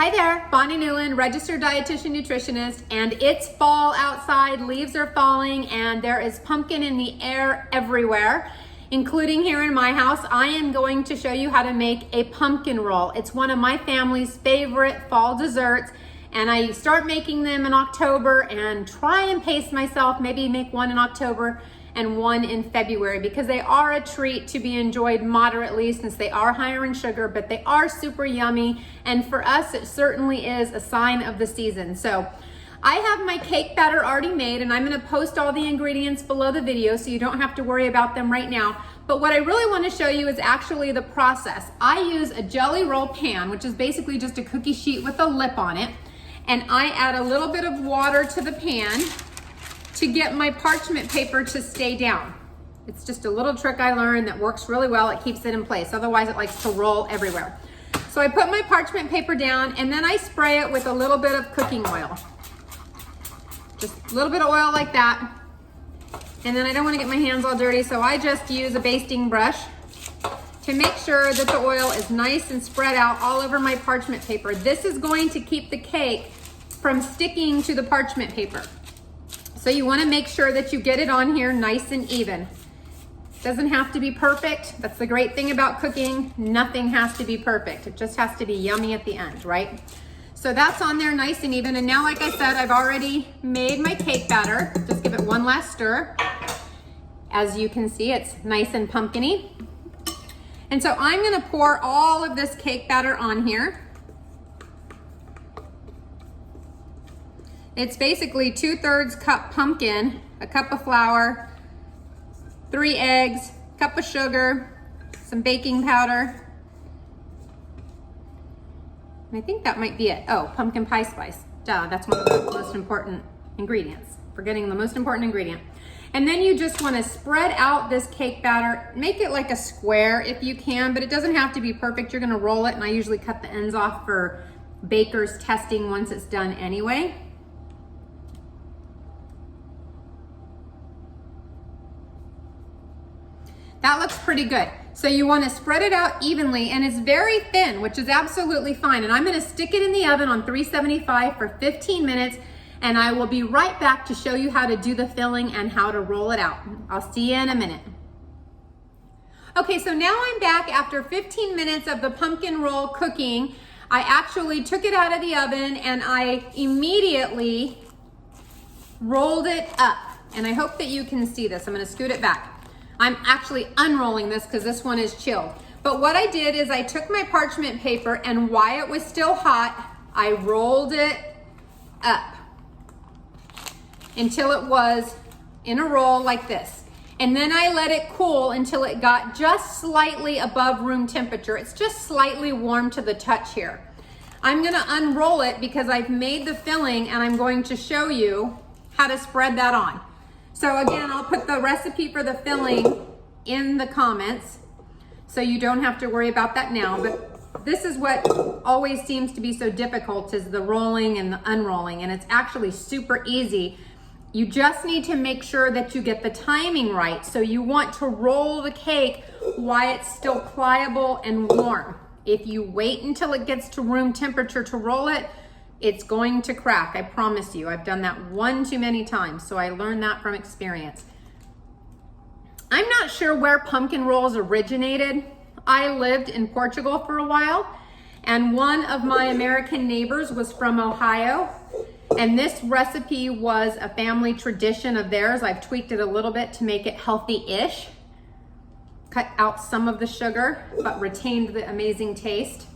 Hi there, Bonnie Newland, registered dietitian nutritionist, and it's fall outside, leaves are falling, and there is pumpkin in the air everywhere, including here in my house. I am going to show you how to make a pumpkin roll. It's one of my family's favorite fall desserts, and I start making them in October and try and pace myself, maybe make one in October and one in February, because they are a treat to be enjoyed moderately since they are higher in sugar, but they are super yummy. And for us, it certainly is a sign of the season. So I have my cake batter already made, and I'm gonna post all the ingredients below the video so you don't have to worry about them right now. But what I really wanna show you is actually the process. I use a jelly roll pan, which is basically just a cookie sheet with a lip on it. And I add a little bit of water to the pan to get my parchment paper to stay down. It's just a little trick I learned that works really well. It keeps it in place. Otherwise it likes to roll everywhere. So I put my parchment paper down and then I spray it with a little bit of cooking oil. Just a little bit of oil like that. And then I don't want to get my hands all dirty, so I just use a basting brush to make sure that the oil is nice and spread out all over my parchment paper. This is going to keep the cake from sticking to the parchment paper. So you want to make sure that you get it on here nice and even. It doesn't have to be perfect. That's the great thing about cooking. Nothing has to be perfect. It just has to be yummy at the end, right? So that's on there nice and even. And now, like I said, I've already made my cake batter. Just give it one last stir. As you can see, it's nice and pumpkin-y. And so I'm gonna pour all of this cake batter on here. It's basically 2/3 cup pumpkin, a cup of flour, 3 eggs, cup of sugar, some baking powder. And I think that might be it. Oh, pumpkin pie spice. Duh, that's one of the most important ingredients. Forgetting the most important ingredient. And then you just want to spread out this cake batter. Make it like a square if you can, but it doesn't have to be perfect. You're going to roll it, and I usually cut the ends off for baker's testing once it's done anyway. That looks pretty good. So you want to spread it out evenly, and it's very thin, which is absolutely fine. And I'm going to stick it in the oven on 375 for 15 minutes, and I will be right back to show you how to do the filling and how to roll it out. I'll see you in a minute. Okay, so now I'm back after 15 minutes of the pumpkin roll cooking. I actually took it out of the oven and I immediately rolled it up. And I hope that you can see this. I'm going to scoot it back. I'm actually unrolling this because this one is chilled. But what I did is I took my parchment paper, and while it was still hot, I rolled it up until it was in a roll like this. And then I let it cool until it got just slightly above room temperature. It's just slightly warm to the touch here. I'm gonna unroll it because I've made the filling, and I'm going to show you how to spread that on. So again, I'll put the recipe for the filling in the comments so you don't have to worry about that now. But this is what always seems to be so difficult, is the rolling and the unrolling, and it's actually super easy. You just need to make sure that you get the timing right. So you want to roll the cake while it's still pliable and warm. If you wait until it gets to room temperature to roll it, it's going to crack, I promise you. I've done that one too many times, so I learned that from experience. I'm not sure where pumpkin rolls originated. I lived in Portugal for a while, and one of my American neighbors was from Ohio, and this recipe was a family tradition of theirs. I've tweaked it a little bit to make it healthy-ish. Cut out some of the sugar, but retained the amazing taste.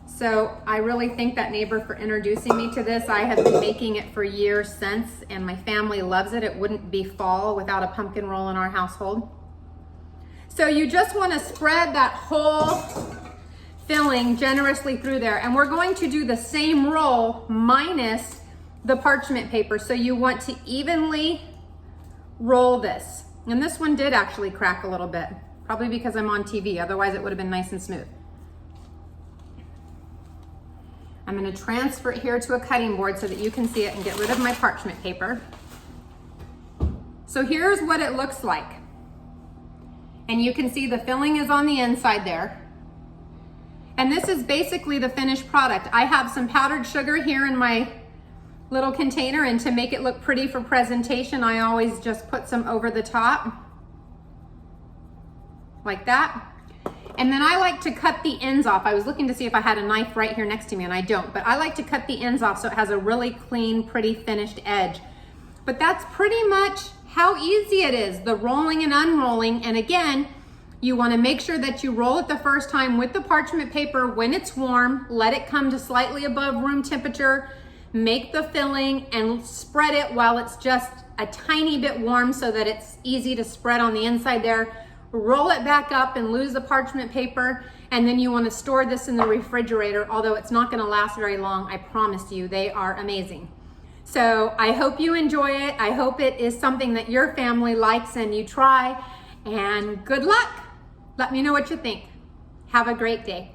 So I really thank that neighbor for introducing me to this. I have been making it for years since, and my family loves it. It wouldn't be fall without a pumpkin roll in our household. So you just want to spread that whole filling generously through there. And we're going to do the same roll minus the parchment paper. So you want to evenly roll this. And this one did actually crack a little bit, probably because I'm on TV. Otherwise it would have been nice and smooth. I'm going to transfer it here to a cutting board so that you can see it and get rid of my parchment paper. So here's what it looks like. And you can see the filling is on the inside there. And this is basically the finished product. I have some powdered sugar here in my little container, and to make it look pretty for presentation, I always just put some over the top, like that. And then I like to cut the ends off. I was looking to see if I had a knife right here next to me, and I don't, but I like to cut the ends off so it has a really clean, pretty finished edge. But that's pretty much how easy it is, the rolling and unrolling. And again, you want to make sure that you roll it the first time with the parchment paper when it's warm, let it come to slightly above room temperature, make the filling and spread it while it's just a tiny bit warm so that it's easy to spread on the inside there. Roll it back up and lose the parchment paper, and then you want to store this in the refrigerator, although it's not going to last very long. I promise you, they are amazing. So I hope you enjoy it. I hope it is something that your family likes and you try, and good luck. Let me know what you think. Have a great day.